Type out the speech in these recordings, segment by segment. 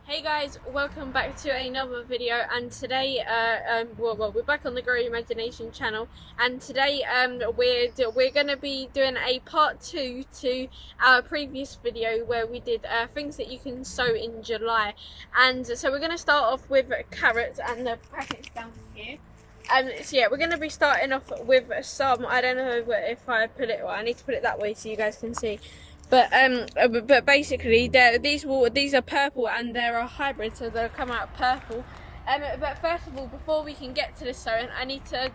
Hey guys, welcome back to another video, and today we're back on the Grow Your Imagination channel, and today we're going to be doing a part 2 to our previous video where we did things that you can sow in July. And so we're going to start off with carrots, and the packet's down here. So yeah, we're going to be starting off with some, I don't know if I put it, well, I need to put it that way so you guys can see. But basically, these are purple, and they're a hybrid, so they'll come out purple. But first of all, before we can get to the sowing, I need to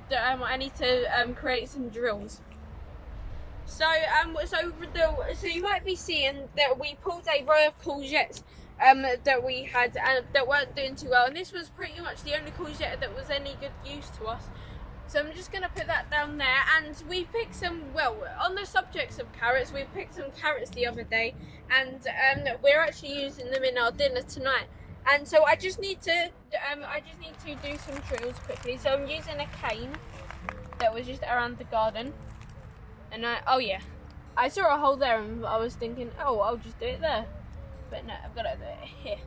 create some drills. So you might be seeing that we pulled a row of courgettes that we had that weren't doing too well, and this was pretty much the only courgette that was any good use to us. So I'm just going to put that down there, and we picked some, well, on the subjects of carrots, we picked some carrots the other day, and we're actually using them in our dinner tonight. And so I just need to do some drills quickly. So I'm using a cane that was just around the garden, and I saw a hole there, and I was thinking, oh, I'll just do it there, but no, I've got to do it here.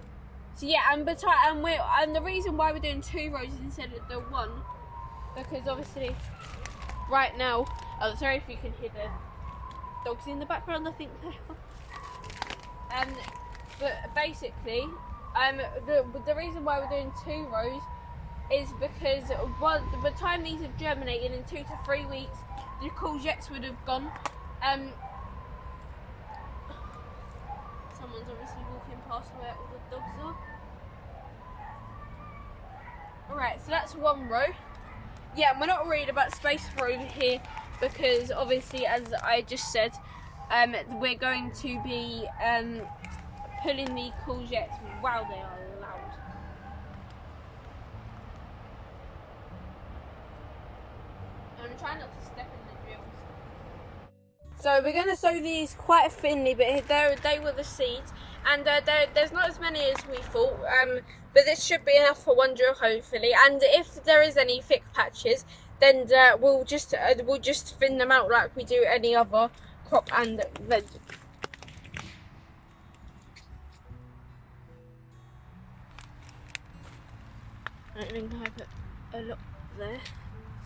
So yeah, and the reason why we're doing 2 rows instead of the 1. Because obviously, right now, oh, sorry if you can hear the dogs in the background, I think they are. But basically, the reason why we're doing 2 rows is because by the time these have germinated in 2 to 3 weeks, the courgettes would have gone. Someone's obviously walking past where all the dogs are. Alright, so that's 1 row. Yeah, we're not worried about space for over here because obviously, as I just said, we're going to be pulling the courgettes. Wow, they are loud. I'm trying not to step in the drills. So we're going to sow these quite thinly, but they were the seeds, and there's not as many as we thought. But this should be enough for 1 drill, hopefully. And if there is any thick patches, then we'll just thin them out like we do any other crop and veg. I don't think I put a lot there,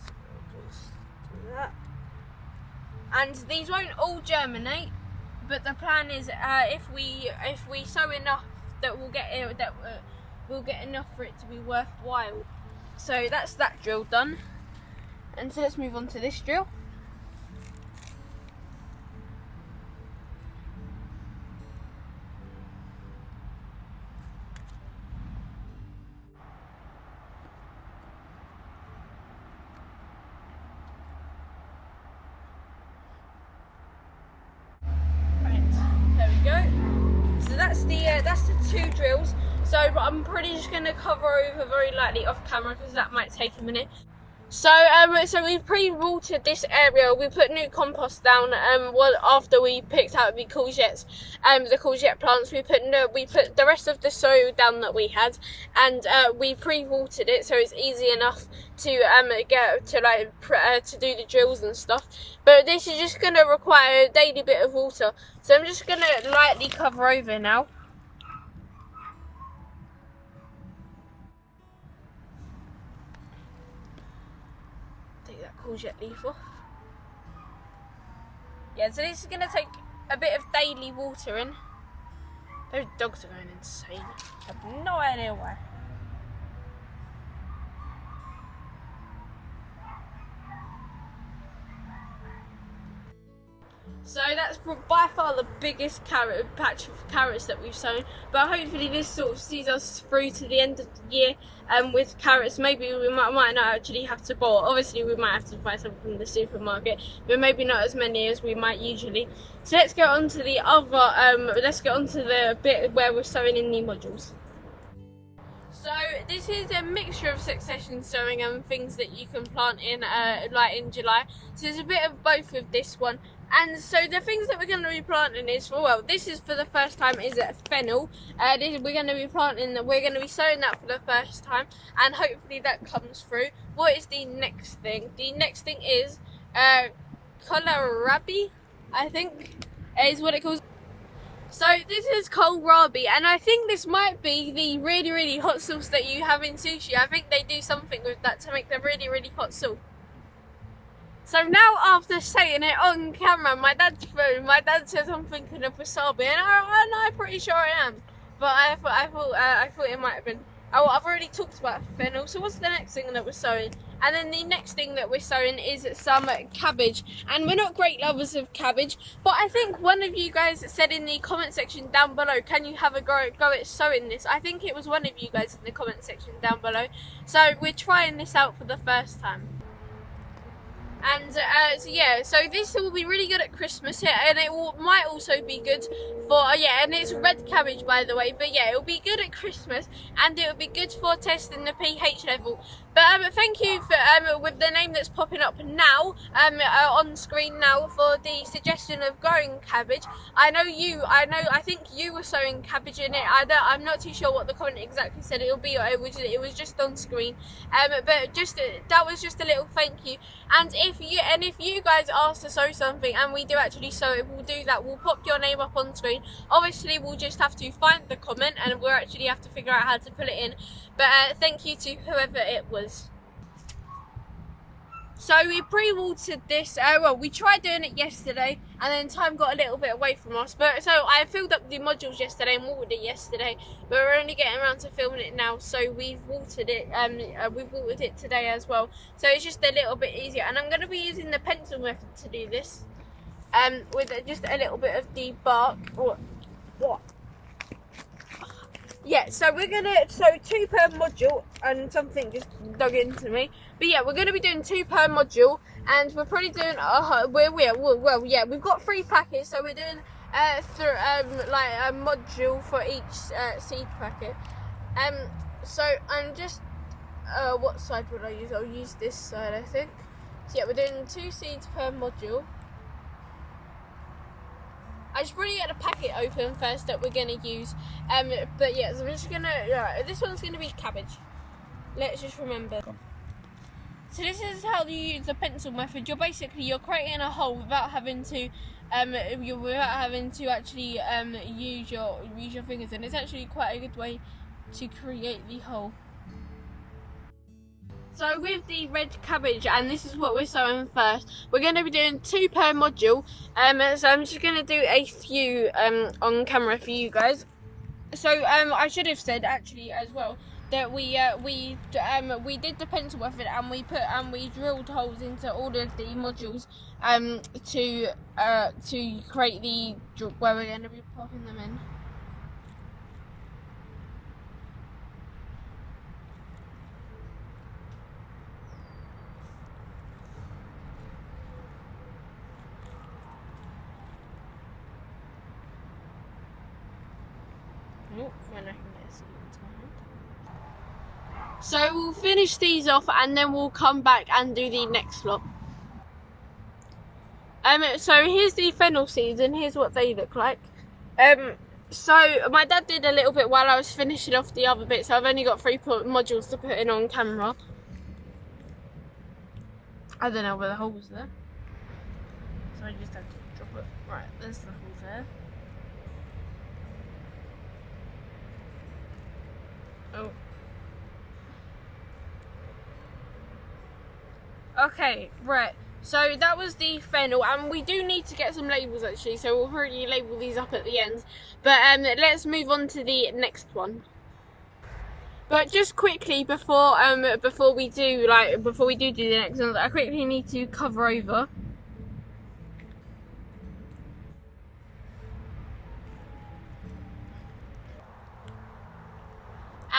so we'll just do that. And these won't all germinate, but the plan is if we sow enough that we'll get enough for it to be worthwhile. So that's that drill done, and so let's move on to this drill. Right, there we go. So that's the 2 drills. So I'm pretty just going to cover over very lightly off camera because that might take a minute. So we pre-watered this area. We put new compost down after we picked out the courgettes, the courgette plants. We put the rest of the soil down that we had, and we pre-watered it so it's easy enough to to do the drills and stuff. But this is just going to require a daily bit of water. So I'm just going to lightly cover over now. Take that courgette leaf off. Yeah, so this is going to take a bit of daily watering. Those dogs are going insane. I have no idea why. So that's by far the biggest patch of carrots that we've sown, but hopefully this sort of sees us through to the end of the year with carrots. Maybe we might not actually have to boil. Obviously we might have to buy some from the supermarket, but maybe not as many as we might usually. So let's get on to the other, let's get on to the bit where we're sowing in the modules. So this is a mixture of succession sowing and things that you can plant in like in July. So there's a bit of both with this one. And so the things that we're going to be planting is, well, this is for the first time, is fennel. We're going to be sowing that for the first time, and hopefully that comes through. What is the next thing? The next thing is kohlrabi, I think is what it calls. So this is kohlrabi, and I think this might be the really, really hot sauce that you have in sushi. I think they do something with that to make the really, really hot sauce. So now, after saying it on camera, my dad's phone, my dad says I'm thinking of wasabi, and I'm pretty sure I am. But I thought it might have been. Oh, I've already talked about fennel. So what's the next thing that we're sowing? And then the next thing that we're sowing is some cabbage. And we're not great lovers of cabbage, but I think one of you guys said in the comment section down below, can you have a go at sowing this? I think it was one of you guys in the comment section down below. So we're trying this out for the first time. And so this will be really good at Christmas, and it might also be good for and it's red cabbage, by the way, but yeah, it'll be good at Christmas, and it'll be good for testing the pH level. But thank you for with the name that's popping up now on screen now for the suggestion of growing cabbage. I think you were sowing cabbage in it. I'm not too sure what the comment exactly said. It was just on screen, but that was just a little thank you. And if you guys ask to sow something and we do actually sow it, we'll do that. We'll pop your name up on screen. Obviously, we'll just have to find the comment and we'll actually have to figure out how to put it in. But thank you to whoever it was. So we pre-watered this, we tried doing it yesterday and then time got a little bit away from us. But so I filled up the modules yesterday and watered it yesterday, but we're only getting around to filming it now. So we've watered it, we've watered it today as well. So it's just a little bit easier. And I'm going to be using the pencil method to do this, with just a little bit of the bark. What? Yeah, so we're gonna 2 per module, and something just dug into me. But yeah, we're gonna be doing 2 per module, and we're probably doing we've got 3 packets, so we're doing like a module for each seed packet. So I'm just what side would I use? I'll use this side, I think. So yeah, we're doing 2 seeds per module. I should probably get the packet open first that we're going to use. But yeah, so we're just going to... this one's going to be cabbage. Let's just remember. So this is how you use the pencil method. You're creating a hole without having to actually use your fingers, and it's actually quite a good way to create the hole. So with the red cabbage, and this is what we're sowing first, we're going to be doing 2 per module. So I'm just going to do a few on camera for you guys. So I should have said actually as well that we did the pencil method, and we drilled holes into all of the modules to create the where we're going to be popping them in. When I can get a seed into my hand. So we'll finish these off and then we'll come back and do the next lot. So here's the fennel seeds and here's what they look like. So my dad did a little bit while I was finishing off the other bit, so I've only got 3 modules to put in on camera. I don't know where the hole was there, so I just have to drop it. Right, there's the hole there. Oh. Okay, right. So that was the fennel, and we do need to get some labels actually, so we'll probably label these up at the end. But let's move on to the next one. But just quickly before we do the next one, I quickly need to cover over.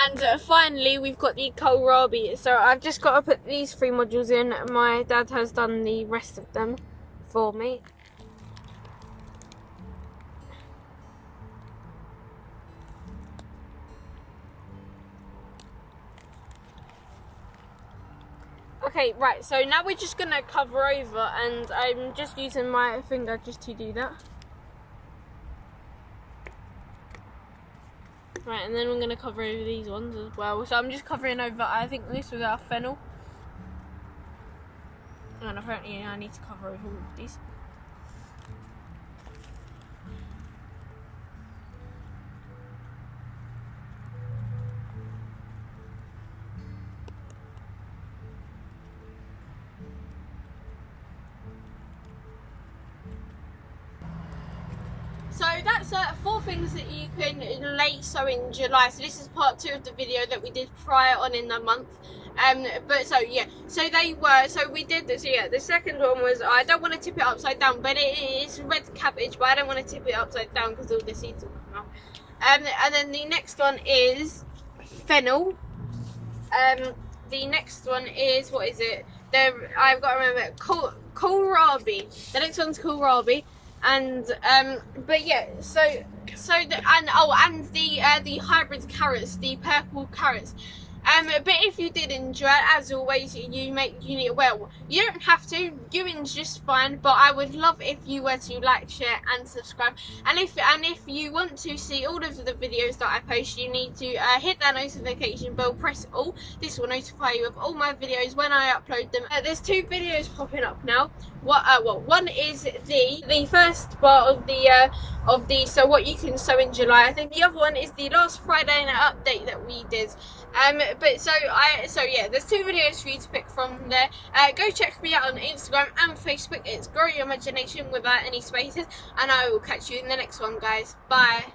And finally, we've got the kohlrabi. So I've just got to put these 3 modules in. My dad has done the rest of them for me. Okay, right, so now we're just going to cover over, and I'm just using my finger just to do that. Right, and then I'm going to cover over these ones as well. So I'm just covering over, I think this was our fennel. And apparently I need to cover over all of these. four things that you can late sow in July. So this is part 2 of the video that we did prior on in the month. But so yeah, so they were, so we did this. So yeah, the second one was, I don't want to tip it upside down, but it is red cabbage, but I don't want to tip it upside down because all the seeds will come out. And then the next one is fennel. The next one is, what is it? I've got to remember, kohlrabi. The next one's kohlrabi. And but yeah, so the and the hybrid carrots, the purple carrots. But if you did enjoy it, as always, you need, well, you don't have to, viewing's just fine, but I would love if you were to like, share and subscribe. And if you want to see all of the videos that I post, you need to hit that notification bell, press all. This will notify you of all my videos when I upload them. There's 2 videos popping up now. One is the first part of the so what you can sow in July. I think the other one is the last Friday night update that we did. But so yeah, there's 2 videos for you to pick from there. Go check me out on Instagram and Facebook. It's Grow Your Imagination without any spaces, and I will catch you in the next one, guys. Bye.